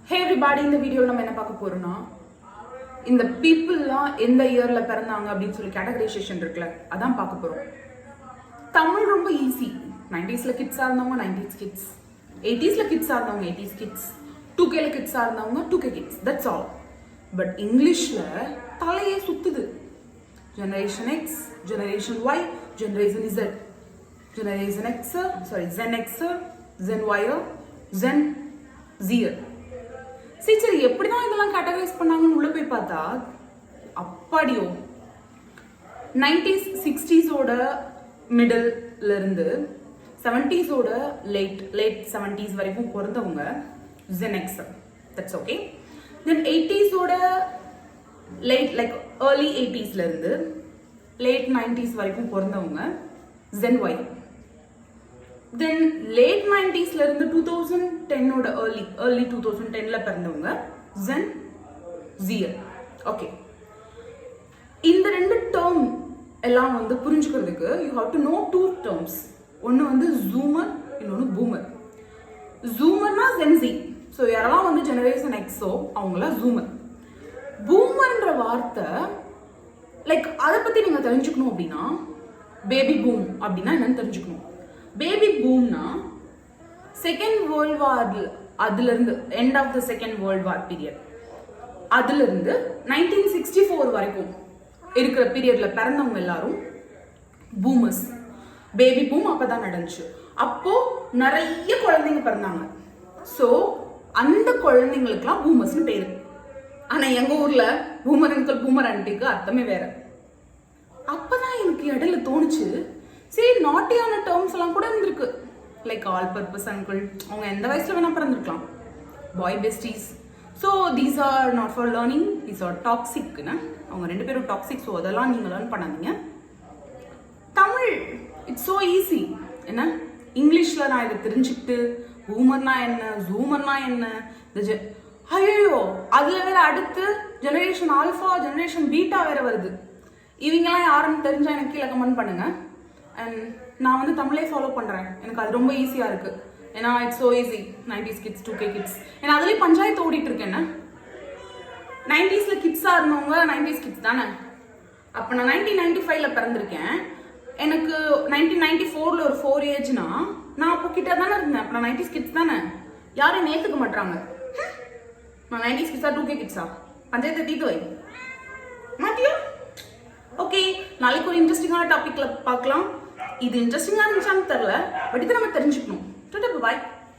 Hey everybody, இந்த வீடியோல நம்ம என்ன பார்க்க போறோம்னா இந்த பீப்புள்லாம் எந்த இயர்ல பிறந்தாங்க அப்படின்னு சொல்லி கேட்டகரைசேஷன் இருக்குல்ல அதான் பார்க்க போறோம். தமிழ் ரொம்ப ஈஸி. 90sல கிட்ஸா இருந்தவங்க 90s கிட்ஸ், 80sல கிட்ஸா இருந்தவங்க 80s கிட்ஸ், 2Kல கிட்ஸா இருந்தவங்க 2K kids. That's all. But இங்கிலீஷ்ல தலையே சுத்துது. Generation X, generation Y, generation Z, generation X, sorry gen X, gen Y, gen Z. சரி எப்படிதான் இதெல்லாம் கேட்டகரைஸ் பண்ணாங்கன்னு உள்ள போய் பார்த்தா அப்பாடியோ 90s 60soட மிடில்ல இருந்து 70soட லேட் 70s வரைக்கும் பிறந்தவங்க Gen X. That's okay. Then 80soட லேட் லைக் ஏர்லி 80sல இருந்து லேட் 90s வரைக்கும் பிறந்தவங்க Gen Y. தென் லேட் 90sல இருந்து 2010ஓட ஏர்லி 2010ல பிறந்தவங்க Gen Z. ஓகே, இந்த ரெண்டு டேர்ம் எல்லாம் வந்து புரிஞ்சுக்கிறதுக்கு you have to know two terms. ஒன்று வந்து ஜூமர், இன்னொன்று பூமர். ஜூமர்னா Gen Z. ஸோ யாரெல்லாம் வந்து ஜெனரேஷன் எக்ஸோ அவங்களாம் ஜூமர். பூமர்ன்ற வார்த்தை லைக் அதை பற்றி நீங்கள் தெரிஞ்சுக்கணும் அப்படின்னா பேபி பூம் அப்படின்னா என்னன்னு தெரிஞ்சுக்கணும். பேபி பூம்னா செகண்ட் வேர்ல்ட் வார், அதுல இருந்து end of the second world war period, அதுல இருந்து 1964 வரைக்கும் இருக்கிற பீரியட்ல பிறந்தவங்க எல்லாரும் பூமர்ஸ். பேபி பூம் அப்பதான் நடந்துச்சு. அப்போ நிறைய குழந்தைங்க பிறந்தாங்க. ஸோ அந்த குழந்தைங்களுக்குலாம் பூமர்ஸ்னு பேரு. ஆனா எங்க ஊர்ல பூமர் அங்கிள் பூமர் ஆண்டிக்கு அர்த்தமே வேற. அப்பதான் எனக்கு இடையில தோணுச்சு, சரி நாட்டியான டேர்ம்ஸ் எல்லாம் கூட இருந்திருக்கு. லைக் ஆல் பர்பஸ் அங்கிள், அவங்க எந்த வயசுல வேணா பிறந்திருக்கலாம். Boy besties. So these are not for learning, these are டாக்ஸிக்னு. அவங்க ரெண்டு பேரும் டாக்ஸிக். ஸோ அதெல்லாம் நீங்கள் லேர்ன் பண்ணாதீங்க. Tamil it's so easy. என்ன இங்கிலீஷில் நான் இதை தெரிஞ்சுக்கிட்டு பூமர்னா என்ன, ஜூமர்னா என்ன, ஐயோ அதில் வேற அடுத்து ஜெனரேஷன் ஆல்ஃபா, ஜெனரேஷன் பீட்டா வேற வருது. இவங்கெல்லாம் யாருன்னு தெரிஞ்சா எனக்கு கீழே கமெண்ட் பண்ணுங்க. அண்ட் நான் வந்து தமிழே ஃபாலோ பண்ணுறேன். எனக்கு அது ரொம்ப ஈஸியாக இருக்குது. ஏன்னா it's so easy. 90s kids, 2K kids. ஏன்னா அதுலேயும் பஞ்சாயத்து ஓடிட்டு இருக்கேன். 90sல கிட்ஸாக இருந்தவங்க 90s கிட்ஸ் தானே. அப்போ நான் 1995ல பிறந்திருக்கேன். எனக்கு 1994ல ஒரு 4 ஏஜ்னா நான் அப்போ கிட்ட தானே இருந்தேன். அப்போ நான் 90s கிட்ஸ் தானே. யாரும் ஏற்றுக்க மாட்டாங்க. நான் 90s கிட்ஸா 2K கிட்ஸா? பஞ்சாயத்தை தீட்டு வை மாட்டியா? ஓகே, நாளைக்கு ஒரு இன்ட்ரெஸ்டிங்கான டாபிக்ல பார்க்கலாம். இது இன்ட்ரெஸ்டிங்காக இருந்துச்சான்னு தெரியல, பட் இதை நம்ம தெரிஞ்சுக்கணும். பாய்.